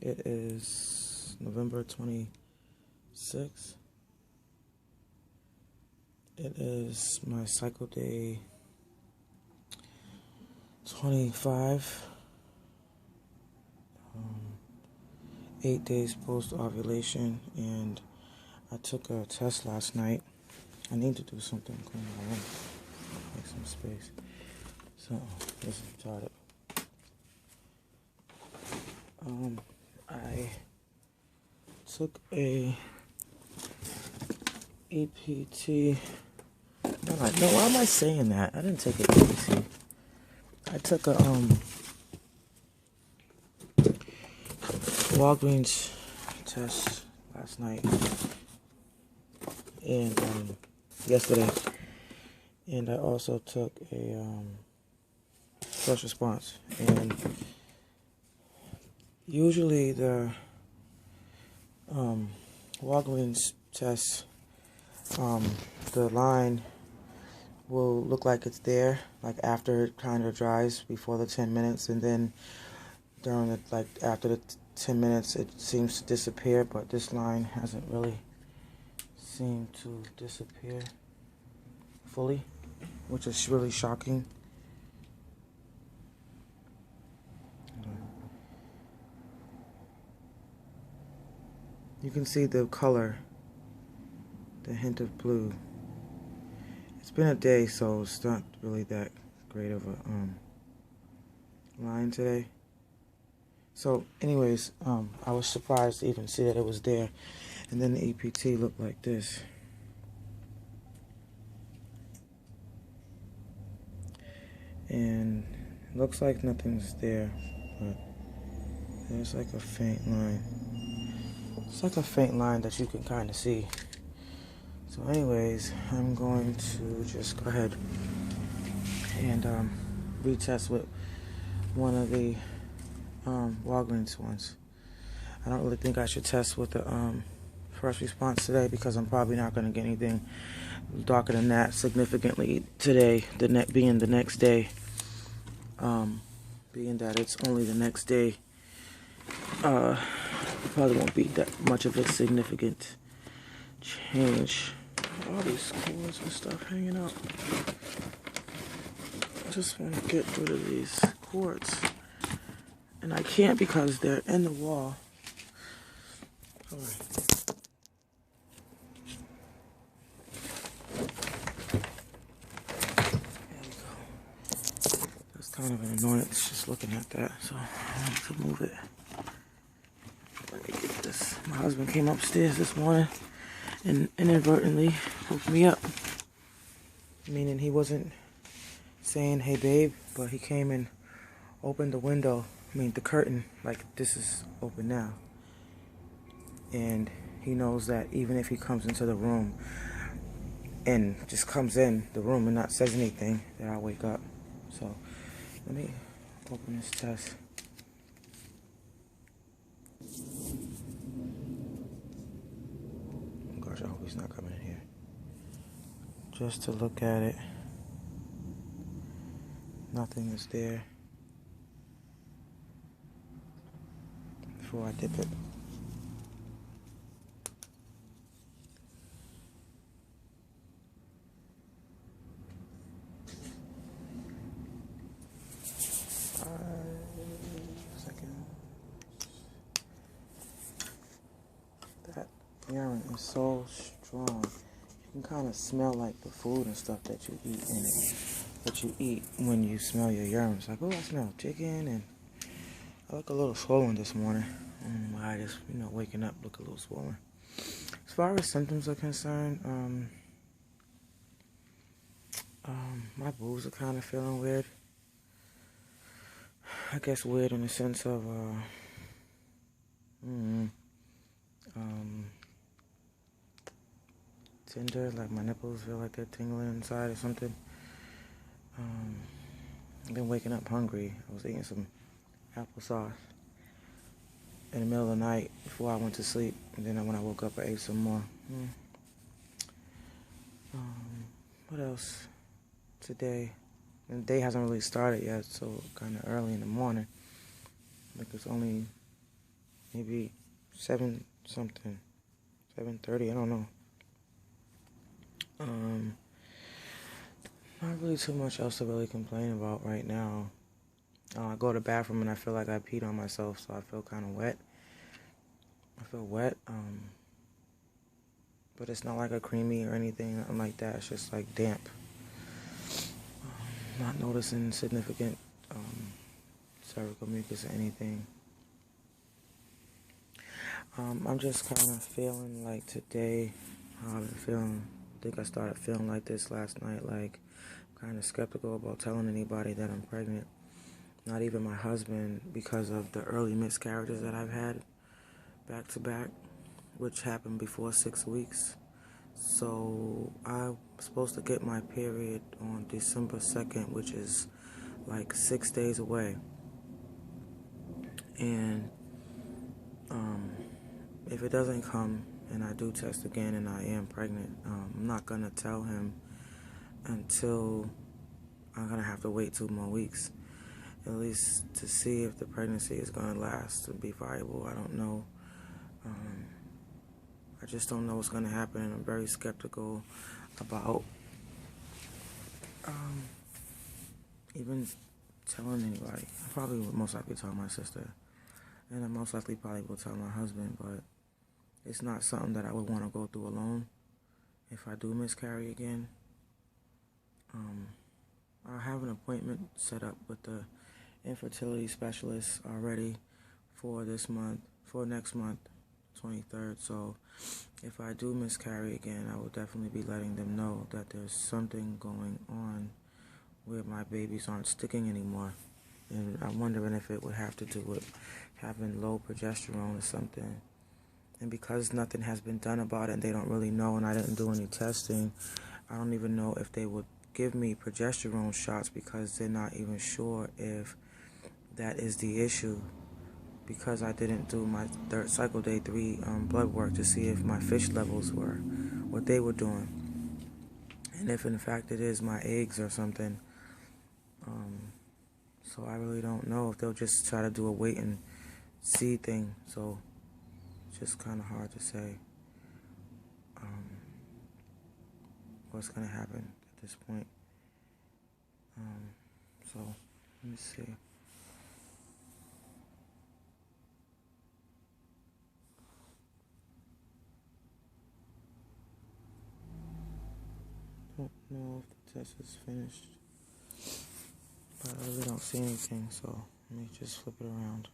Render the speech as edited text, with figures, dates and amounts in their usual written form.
It is November 26th. It is my cycle day 25. 8 days post ovulation, and I took a test last night. I need to do something, clean my room, make some space. So let's start it. I took a EPT. No, why am I saying that? I didn't take an EPT. I took a Walgreens test last night and yesterday, and I also took a first response. And usually the Walgreens test, the line will look like it's there, like after it kind of dries before the 10 minutes, and then during the, like after the 10 minutes it seems to disappear, but this line hasn't really seemed to disappear fully, which is really shocking. You can see the color, the hint of blue. It's been a day, so it's not really that great of a line today. So anyways, I was surprised to even see that it was there. And then the EPT looked like this. And it looks like nothing's there, but there's like a faint line. It's like a faint line that you can kind of see. So anyways, I'm going to just go ahead and retest with one of the Walgreens ones. I don't really think I should test with the first response today, because I'm probably not going to get anything darker than that significantly today, being the next day. Being that it's only the next day, probably won't be that much of a significant change. All these cords and stuff hanging out. I just want to get rid of these cords, and I can't because they're in the wall. All right. There we go. That's kind of an annoyance just looking at that, so I want to move it. Let me get this. My husband came upstairs this morning and inadvertently woke me up. Meaning he wasn't saying, "Hey babe," but he came and opened the window, the curtain, like this is open now. And he knows that even if he comes into the room and just comes in the room and not says anything, that I'll wake up. So let me open this test. Oh gosh, I hope he's not coming in here. Just to look at it. Nothing is there before I dip it. That urine is so strong. You can kind of smell like the food and stuff that you eat in it. That you eat when you smell your urine. It's like, oh, I smell chicken, and I look a little swollen this morning. I just, waking up look a little swollen. As far as symptoms are concerned, my boobs are kind of feeling weird. I guess weird in the sense of tender, like my nipples feel like they're tingling inside or something. I've been waking up hungry. I was eating some applesauce in the middle of the night before I went to sleep, and then when I woke up I ate some more. What else today? And the day hasn't really started yet, so kind of early in the morning. Like it's only maybe 7 something, 7:30, I don't know. Not really too much else to really complain about right now. I go to the bathroom and I feel like I peed on myself, so I feel kind of wet. I feel wet, but it's not like a creamy or anything, nothing like that. It's just like damp. Not noticing significant cervical mucus or anything. I'm just kind of feeling like today, how I've been feeling. I think I started feeling like this last night, like kind of skeptical about telling anybody that I'm pregnant. Not even my husband, because of the early miscarriages that I've had back to back, which happened before 6 weeks. So I'm supposed to get my period on December 2nd, which is like 6 days away. And if it doesn't come and I do test again and I am pregnant, I'm not going to tell him until I'm going to have to wait 2 more weeks, at least to see if the pregnancy is going to last and be viable. I don't know. I just don't know what's going to happen, and I'm very skeptical about even telling anybody. I probably would most likely tell my sister, and I most likely probably will tell my husband, but it's not something that I would want to go through alone if I do miscarry again. I have an appointment set up with the infertility specialist already for next month, 23rd. So if I do miscarry again, I will definitely be letting them know that there's something going on where my babies aren't sticking anymore. And I'm wondering if it would have to do with having low progesterone or something. And because nothing has been done about it and they don't really know, and I didn't do any testing, I don't even know if they would give me progesterone shots, because they're not even sure if that is the issue, because I didn't do my third cycle day 3 blood work to see if my fish levels were what they were doing, and if in fact it is my eggs or something. So I really don't know if they'll just try to do a wait and see thing. So it's just kind of hard to say what's going to happen at this point. So let me see. Don't know if the test is finished, but I really don't see anything, so let me just flip it around.